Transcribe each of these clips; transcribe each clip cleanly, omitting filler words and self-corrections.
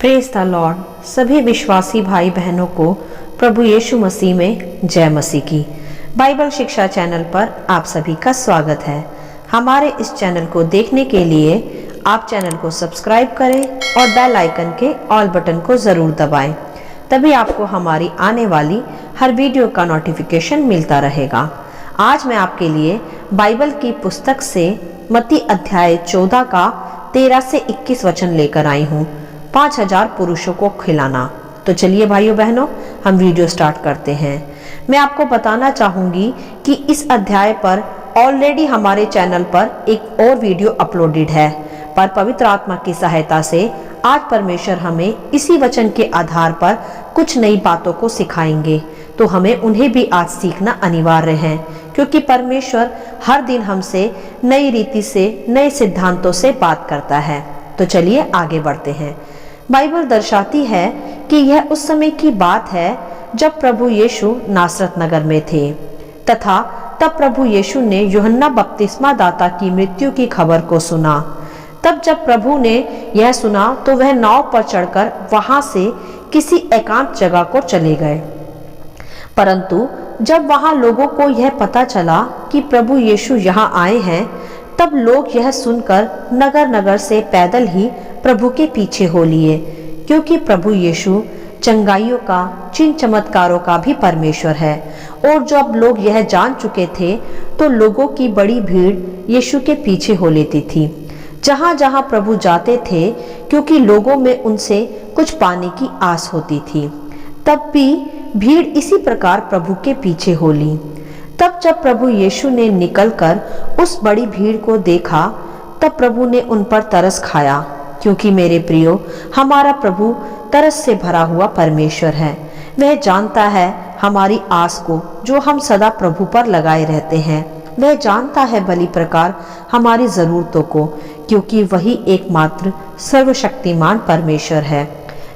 Praise the Lord. सभी विश्वासी भाई बहनों को प्रभु यीशु मसीह में जय मसीह की। बाइबल शिक्षा चैनल पर आप सभी का स्वागत है। हमारे इस चैनल को देखने के लिए आप चैनल को सब्सक्राइब करें और बेल आइकन के ऑल बटन को ज़रूर दबाएं, तभी आपको हमारी आने वाली हर वीडियो का नोटिफिकेशन मिलता रहेगा। आज मैं आपके लिए बाइबल की पुस्तक से मत्ती अध्याय 14 का 13 से 21 वचन लेकर आई हूँ। 5000 पुरुषों को खिलाना। तो चलिए भाइयों बहनों, हम वीडियो स्टार्ट करते हैं। मैं आपको बताना चाहूंगी कि इस अध्याय पर ऑलरेडी हमारे चैनल पर एक और वीडियो अपलोडेड है, पर पवित्र आत्मा की सहायता से आज परमेश्वर हमें इसी वचन के आधार पर कुछ नई बातों को सिखाएंगे। तो हमें उन्हें भी आज सीखना अनिवार्य है, क्योंकि परमेश्वर हर दिन हमसे नई रीति से, नए सिद्धांतों से बात करता है। तो चलिए आगे बढ़ते हैं। बाइबल दर्शाती है कि यह उस समय की बात है जब प्रभु यीशु नासरत नगर में थे, तथा तब प्रभु यीशु ने यूहन्ना बपतिस्मा दाता की मृत्यु की खबर को सुना। तब जब प्रभु ने यह सुना तो वह नाव पर चढ़कर वहां से किसी एकांत जगह को चले गए। परंतु जब वहां लोगों को यह पता चला कि प्रभु यीशु यहाँ आए हैं, तब लोग यह सुनकर नगर नगर से पैदल ही प्रभु के पीछे हो लिए, क्योंकि प्रभु यीशु चंगाइयों का, चिन्ह चमत्कारों का भी परमेश्वर है। और जब लोग यह जान चुके थे तो लोगों की बड़ी भीड़ यीशु के पीछे हो लेती थी, जहां जहां प्रभु जाते थे, क्योंकि लोगों में उनसे कुछ पाने की आस होती थी। तब भी भीड़ इसी प्रकार प्रभु के पीछे हो ली। तब जब प्रभु यीशु ने निकलकर उस बड़ी भीड़ को देखा, तब प्रभु ने उन पर तरस खाया, क्योंकि मेरे प्रियो, हमारा प्रभु तरस से भरा हुआ परमेश्वर है। वह जानता है हमारी आस को, जो हम सदा प्रभु पर लगाए रहते हैं। वह जानता है भली प्रकार हमारी ज़रूरतों को, क्योंकि वही एकमात्र सर्वशक्तिमान परमेश्वर है।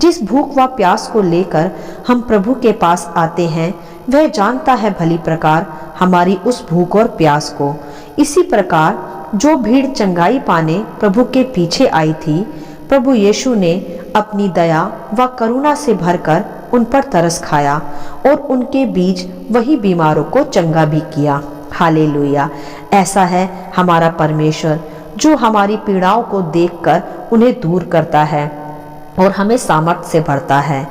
जिस भूख व प्यास को लेकर हम प्रभु के पास आते हैं, वह जानता है भली प्रकार हमारी उस भूख और प्यास को। इसी प्रकार जो भीड़ चंगाई पाने प्रभु के पीछे आई थी, प्रभु यीशु ने अपनी दया व करुणा से भरकर उन पर तरस खाया और उनके बीच वही बीमारों को चंगा भी किया। हालेलुया! ऐसा है हमारा परमेश्वर, जो हमारी पीड़ाओं को देखकर उन्हें दूर करता है और हमें सामर्थ्य से भरता है।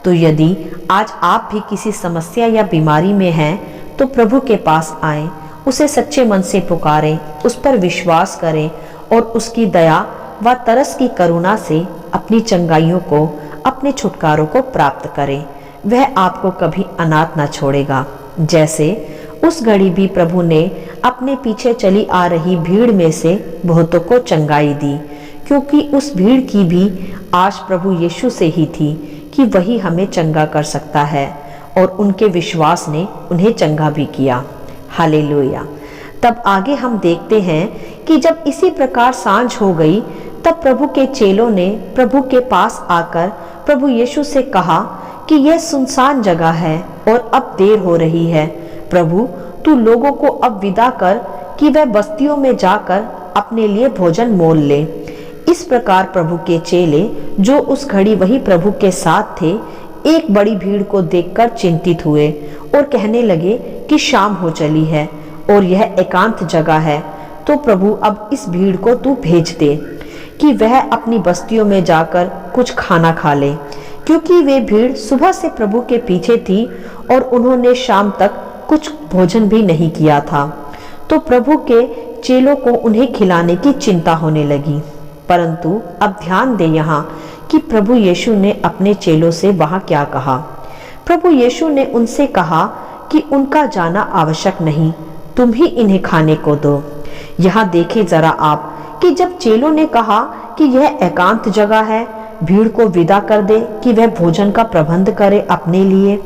तो यदि आज आप भी किसी समस्या या बीमारी में हैं, तो प्रभु के पास आएं, उसे सच्चे मन से पुकारें, उस पर विश्वास करें और उसकी दया व तरस की करुणा से अपनी चंगाइयों को, अपने छुटकारों को प्राप्त करें। वह आपको कभी अनाथ न छोड़ेगा। जैसे उस घड़ी भी प्रभु ने अपने पीछे चली आ रही भीड़ में से बहुतों को चंगाई दी, क्योंकि उस भीड़ की भी आश प्रभु यीशु से ही थी कि वही हमें चंगा कर सकता है, और उनके विश्वास ने उन्हें चंगा भी किया। हालेलुया! तब आगे हम देखते हैं कि जब इसी प्रकार सांझ हो गई, तब प्रभु के चेलों ने प्रभु के पास आकर प्रभु यीशु से कहा कि यह सुनसान जगह है और अब देर हो रही है। प्रभु, तू लोगों को अब विदा कर कि वह बस्तियों में जाकर अपने लिए भोजन मोल ले। इस प्रकार प्रभु के चेले, जो उस घड़ी वही प्रभु के साथ थे, एक बड़ी भीड़ को देखकर चिंतित हुए और कहने लगे कि शाम हो चली है और यह एकांत जगह है। तो प्रभु, अब इस भीड़ को तू भेज दे कि वह अपनी बस्तियों में जाकर कुछ खाना खा ले, क्योंकि वे भीड़ सुबह से प्रभु के पीछे थी और उन्होंने शाम तक कुछ भोजन भी नहीं किया था। तो प्रभु के चेलों को उन्हें खिलाने की चिंता होने लगी। परंतु अब ध्यान दे यहाँ कि प्रभु यीशु ने अपने चेलों से वहाँ क्या कहा। प्रभु यीशु ने उनसे कहा कि उनका जाना आवश्यक नहीं, तुम ही इन्हें खाने को दो। यहाँ देखें जरा आप कि जब चेलों ने कहा कि यह एकांत जगह है, भीड़ को विदा कर दे कि वह भोजन का प्रबंध करे अपने लिए,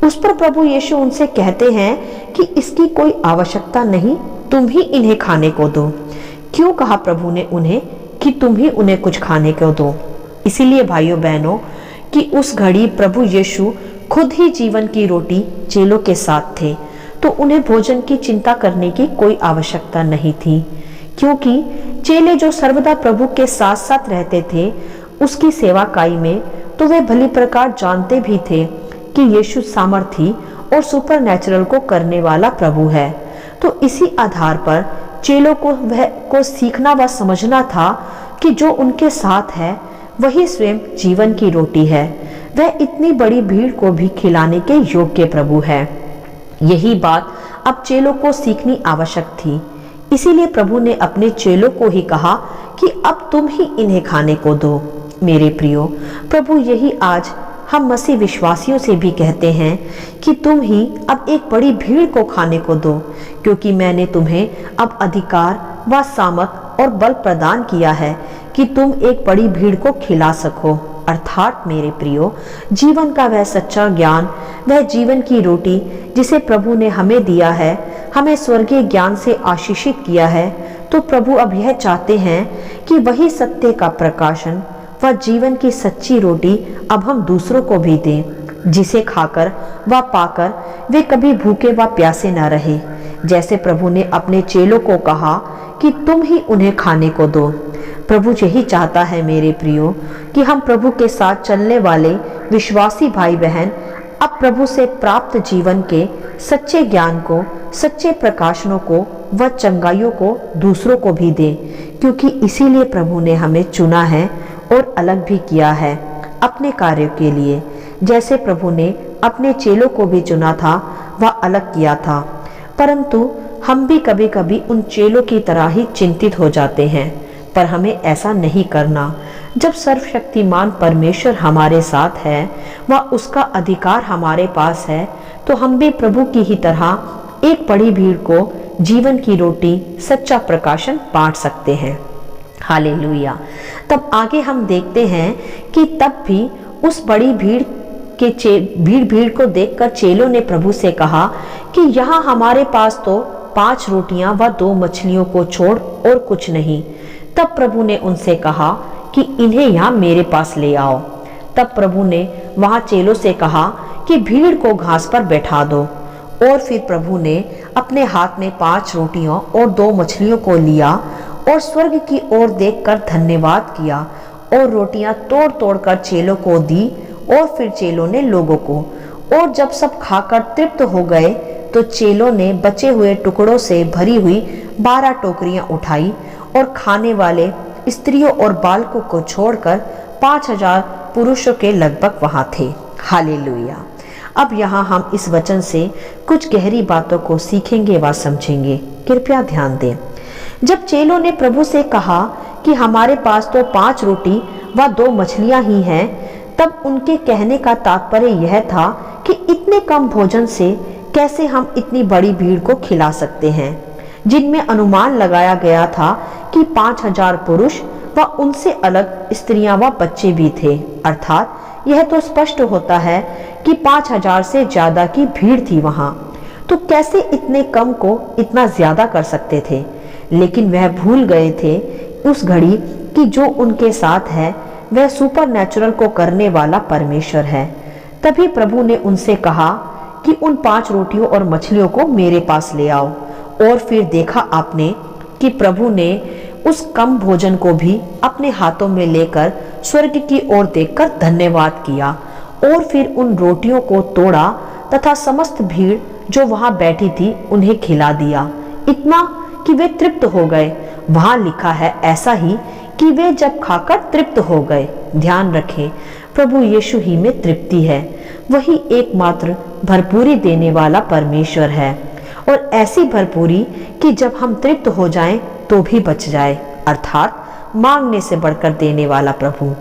उस पर प्रभु यीशु उनसे कहते हैं कि इसकी कोई आवश्यकता नहीं, तुम ही इन्हें खाने को दो। क्यों कहा प्रभु ने उन्हें कि तुम ही उन्हें कुछ खाने को दो? इसीलिए भाइयों बहनों कि उस घड़ी प्रभु यीशु खुद ही जीवन की रोटी चेलों के साथ थे, तो उन्हें भोजन की चिंता करने की कोई आवश्यकता नहीं थी, क्योंकि चेले जो सर्वदा प्रभु के साथ साथ रहते थे, उसकी सेवाकाई में, तो वे भली प्रकार जानते भी थे कि यीशु सामर्थी और सुपरनैचुरल को करने वाला प्रभु है। तो इसी आधार पर चेलों को सीखना व समझना था कि जो उनके साथ है वही स्वयं जीवन की रोटी है। वह इतनी बड़ी भीड़ को भी खिलाने के योग्य प्रभु है। यही बात अब चेलों को सीखनी आवश्यक थी। इसीलिए प्रभु ने अपने चेलों को ही कहा कि अब तुम ही इन्हें खाने को दो। मेरे प्रियो, प्रभु यही आज हम मसीह विश्वासियों से भी कहते हैं कि तुम ही अब एक बड़ी भीड़ को खाने को दो, क्योंकि मैंने तुम्हें अब अधिकार व सामर्थ और बल प्रदान किया है कि तुम एक बड़ी भीड़ को खिला सको। अर्थात मेरे प्रियो, जीवन का वह सच्चा ज्ञान, वह जीवन की रोटी जिसे प्रभु ने हमें दिया है, हमें स्वर्गीय ज्ञान से आशीषित किया है। तो प्रभु अब यह चाहते हैं कि वही सत्य का प्रकाशन व जीवन की सच्ची रोटी अब हम दूसरों को भी दें, जिसे खाकर व पाकर वे कभी भूखे व प्यासे न रहे। जैसे प्रभु ने अपने चेलों को कहा कि तुम ही उन्हें खाने को दो। प्रभु यही चाहता है मेरे प्रियो कि हम प्रभु के साथ चलने वाले विश्वासी भाई बहन अब प्रभु से प्राप्त जीवन के सच्चे ज्ञान को, सच्चे प्रकाशनों को व चंगाइयों को दूसरों को भी दें, क्योंकि इसीलिए प्रभु ने हमें चुना है और अलग भी किया है अपने कार्यों के लिए। जैसे प्रभु ने अपने चेलों को भी चुना था व अलग किया था, परंतु हम भी कभी कभी उन चेलों की तरह ही चिंतित हो जाते हैं। पर हमें ऐसा नहीं करना। जब सर्वशक्तिमान परमेश्वर हमारे साथ है व उसका अधिकार हमारे पास है, तो हम भी प्रभु की ही तरह एक बड़ी भीड़ को जीवन की रोटी, सच्चा प्रकाशन बांट सकते हैं। हालेलुया। तब आगे हम देखते हैं कि तब भी उस बड़ी भीड़ को देखकर चेलों ने प्रभु से कहा कि यहाँ हमारे पास तो 5 रोटियां व 2 मछलियों को छोड़ और कुछ नहीं। तब प्रभु ने उनसे कहा कि इन्हें यहाँ मेरे पास ले आओ। तब प्रभु ने वहां चेलों से कहा कि भीड़ को घास पर बैठा दो। और फिर प्रभु ने अपने हाथ में 5 रोटियों और 2 मछलियों को लिया और स्वर्ग की ओर देखकर धन्यवाद किया और रोटियां तोड़ तोड़ कर चेलों को दी और फिर चेलों ने लोगों को। और जब सब खाकर तृप्त हो गए तो चेलों ने बचे हुए टुकड़ों से भरी हुई 12 टोकरियां उठाई और खाने वाले स्त्रियों और बालकों को छोड़कर 5000 पुरुषों के लगभग वहां थे। हालेलुया। अब यहाँ हम इस वचन से कुछ गहरी बातों को सीखेंगे व समझेंगे। कृपया ध्यान दें। जब चेलों ने प्रभु से कहा कि हमारे पास तो 5 रोटी व 2 मछलियां ही हैं, तब उनके कहने का तात्पर्य यह था कि इतने कम भोजन से कैसे हम इतनी बड़ी भीड़ को खिला सकते हैं, जिनमें अनुमान लगाया गया था कि 5000 पुरुष व उनसे अलग स्त्रियां व बच्चे भी थे। अर्थात यह तो स्पष्ट होता है कि 5000 से ज्यादा की भीड़ थी वहां। तो कैसे इतने कम को इतना ज्यादा कर सकते थे? लेकिन वह भूल गए थे उस घड़ी कि जो उनके साथ है वह सुपरनैचुरल को करने वाला परमेश्वर है। तभी प्रभु ने उनसे कहा कि उन 5 रोटियों और मछलियों को मेरे पास ले आओ। और फिर देखा आपने कि प्रभु ने उस कम भोजन को भी अपने हाथों में लेकर स्वर्ग की ओर देखकर धन्यवाद किया और फिर उन रोटियों को तोड़ा तथा समस्त भीड़ जो वहां बैठी थी उन्हें खिला दिया, इतना कि वे तृप्त हो गए। वहां लिखा है ऐसा ही कि वे जब खाकर तृप्त हो गए। ध्यान रखें, प्रभु यीशु ही में तृप्ति है। वही एकमात्र भरपूरी देने वाला परमेश्वर है, और ऐसी भरपूरी कि जब हम तृप्त हो जाएं तो भी बच जाए। अर्थात मांगने से बढ़कर देने वाला प्रभु।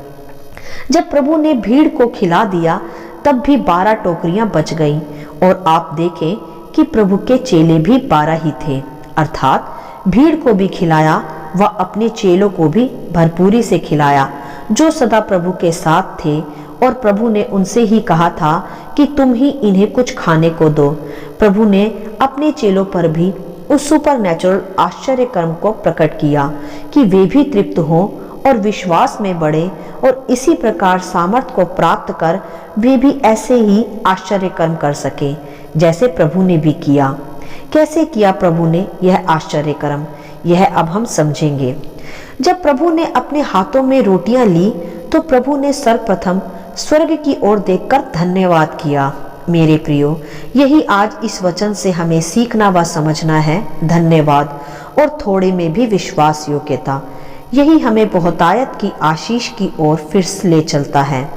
जब प्रभु ने भीड़ को खिला दिया तब भी 12 टोकरियां बच गईं। और आप देखें कि प्रभु के चेले भी 12 ही थे। अर्थात भीड़ को भी खिलाया व अपने चेलों को भी भरपूरी से खिलाया, जो सदा प्रभु के साथ थे। और प्रभु ने उनसे ही कहा था कि तुम ही इन्हें कुछ खाने को दो। प्रभु ने अपने चेलों पर भी उस सुपरनैचुरल आश्चर्य कर्म को प्रकट किया कि वे भी तृप्त हों और विश्वास में बढ़े, और इसी प्रकार सामर्थ को प्राप्त कर वे भी ऐसे ही आश्चर्य कर्म कर सके जैसे प्रभु ने भी किया। कैसे किया प्रभु ने यह आश्चर्य कर्म, यह अब हम समझेंगे। जब प्रभु ने अपने हाथों में रोटियां ली तो प्रभु ने सर्वप्रथम स्वर्ग की ओर देखकर धन्यवाद किया। मेरे प्रियो, यही आज इस वचन से हमें सीखना व समझना है, धन्यवाद और थोड़े में भी विश्वास योग्यता। यही हमें बहुतायत की आशीष की ओर फिर से ले चलता है।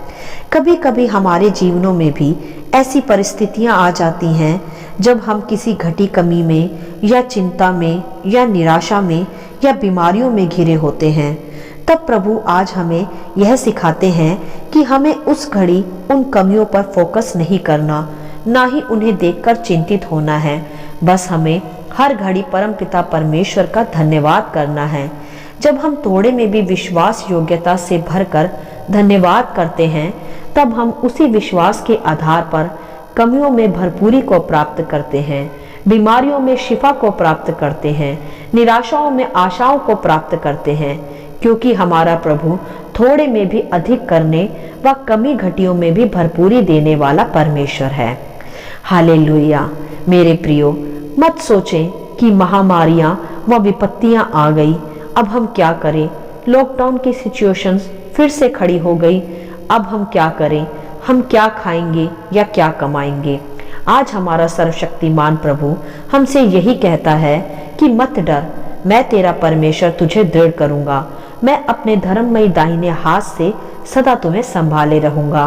कभी कभी हमारे जीवनों में भी ऐसी परिस्थितियां आ जाती हैं जब हम किसी घटी कमी में या चिंता में या निराशा में या बीमारियों में घिरे होते हैं। तब प्रभु आज हमें यह सिखाते हैं कि हमें उस घड़ी उन कमियों पर फोकस नहीं करना, ना ही उन्हें देखकर चिंतित होना है। बस हमें हर घड़ी परमपिता परमेश्वर का धन्यवाद करना है। जब हम थोड़े में भी विश्वास योग्यता से भरकर धन्यवाद करते हैं, तब हम उसी विश्वास के आधार पर कमियों में भरपूरी को प्राप्त करते हैं, बीमारियों में शिफा को प्राप्त करते हैं, निराशाओं में आशाओं को प्राप्त करते हैं, क्योंकि हमारा प्रभु थोड़े में भी अधिक करने व कमी घटियों में भी भरपूरी देने वाला परमेश्वर है। हालेलुया। मेरे प्रियो, मत सोचें कि महामारियां व विपत्तियां आ गई, अब हम क्या करें। लॉकडाउन की सिचुएशंस फिर से खड़ी हो गई, अब हम क्या करें, हम क्या खाएंगे या क्या कमाएंगे। आज हमारा सर्वशक्तिमान प्रभु हमसे यही कहता है कि मत डर, मैं तेरा परमेश्वर तुझे दृढ़ करूंगा, मैं अपने धर्ममय दाहिने हाथ से सदा तुम्हें संभाले रहूंगा।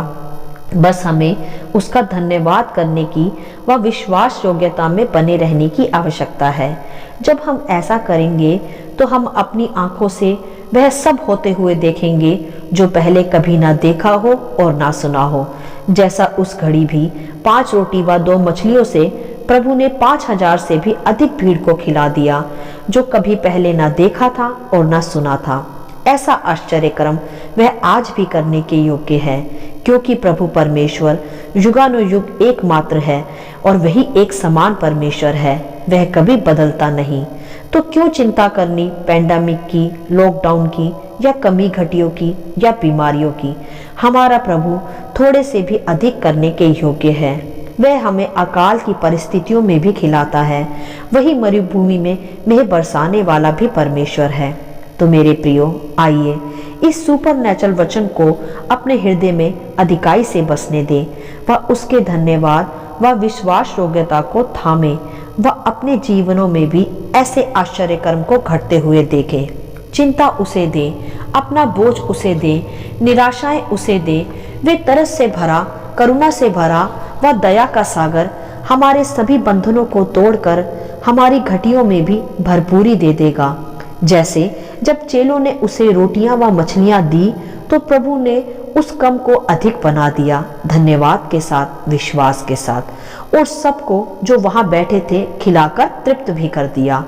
बस हमें उसका धन्यवाद करने की व विश्वास योग्यता में बने रहने की आवश्यकता है। जब हम ऐसा करेंगे तो हम अपनी आंखों से वह सब होते हुए देखेंगे जो पहले कभी ना देखा हो और ना सुना हो। जैसा उस घड़ी भी 5 रोटी व 2 मछलियों से प्रभु ने 5000 से भी अधिक भीड़ को खिला दिया, जो कभी पहले ना देखा था और ना सुना था। ऐसा आश्चर्य कर्म वह आज भी करने के योग्य है, क्योंकि प्रभु परमेश्वर युगानुयुग एकमात्र है और वही एक समान परमेश्वर है, वह कभी बदलता नहीं। तो क्यों चिंता करनी पैंडेमिक की, लॉकडाउन की या कमी घटियों की या बीमारियों की। हमारा प्रभु थोड़े से भी अधिक करने के योग्य है। वह हमें अकाल की परिस्थितियों में भी खिलाता है, वही मरुभूमि में मेह बरसाने वाला भी परमेश्वर है। तो मेरे प्रियो, आइए इस सुपरनैचुरल वचन को अपने हृदय में अधिकाई से बसने दें व उसके धन्यवाद व विश्वास योग्यता को थामे व अपने जीवनों में भी ऐसे आश्चर्य कर्म को घटते हुए देखें। चिंता उसे दे, अपना बोझ उसे दे, निराशाएं उसे दे। वे तरस से भरा, करुणा से भरा व दया का सागर हमारे सभी बंधनों को तोड़कर हमारी घटियों में भी भरपूरी दे देगा। जैसे जब चेलों ने उसे रोटियां व मछलियां दी तो प्रभु ने उस कम को अधिक बना दिया, धन्यवाद के साथ, विश्वास के साथ, और सबको जो वहां बैठे थे खिलाकर तृप्त भी कर दिया,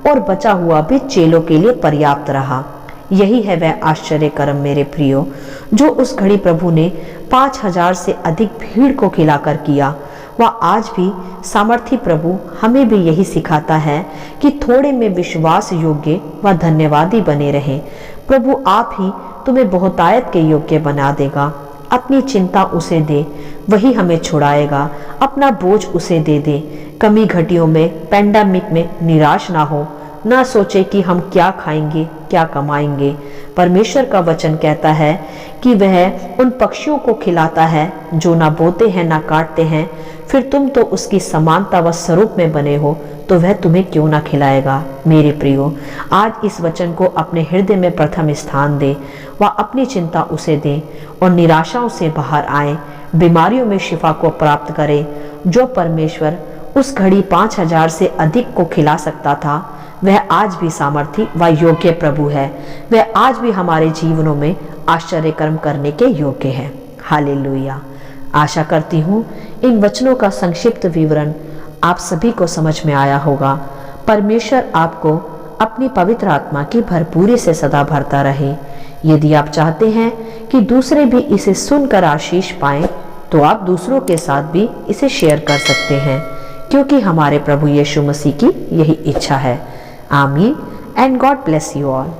और बचा हुआ भी चेलों के लिए पर्याप्त रहा। यही है वह आश्चर्य कर्म मेरे प्रियो, जो उस घड़ी प्रभु ने 5000 से अधिक भीड़ को खिलाकर किया। वह आज भी सामर्थी प्रभु हमें भी यही सिखाता है कि थोड़े में विश्वास योग्य व धन्यवादी बने रहें। प्रभु आप ही तुम्हें बहुतायत के योग्य बना देगा। अपनी चिंता उसे दे, वही हमें छुड़ाएगा। अपना बोझ उसे दे दे। कमी घटियों में, पैंडेमिक में निराश ना हो, ना सोचे कि हम क्या खाएंगे, क्या कमाएंगे। परमेश्वर का वचन कहता है कि वह उन पक्षियों को खिलाता है जो ना बोते हैं ना काटते हैं, फिर तुम तो उसकी समानता व स्वरूप में बने हो, तो वह तुम्हें क्यों ना खिलाएगा। मेरे प्रियो, आज इस वचन को अपने हृदय में प्रथम स्थान दे व अपनी चिंता उसे दे और निराशाओं से बाहर आए, बीमारियों में शिफा को प्राप्त करे। जो परमेश्वर उस घड़ी 5000 से अधिक को खिला सकता था, वह आज भी सामर्थी व योग्य प्रभु है। वह आज भी हमारे जीवनों में आश्चर्य कर्म करने के योग्य है। हालेलुया। आशा करती हूँ इन वचनों का संक्षिप्त विवरण आप सभी को समझ में आया होगा। परमेश्वर आपको अपनी पवित्र आत्मा की भरपूरी से सदा भरता रहे। यदि आप चाहते हैं कि दूसरे भी इसे सुनकर आशीष पाएं, तो आप दूसरों के साथ भी इसे शेयर कर सकते हैं, क्योंकि हमारे प्रभु यीशु मसीह की यही इच्छा है। आमीन and God bless you all.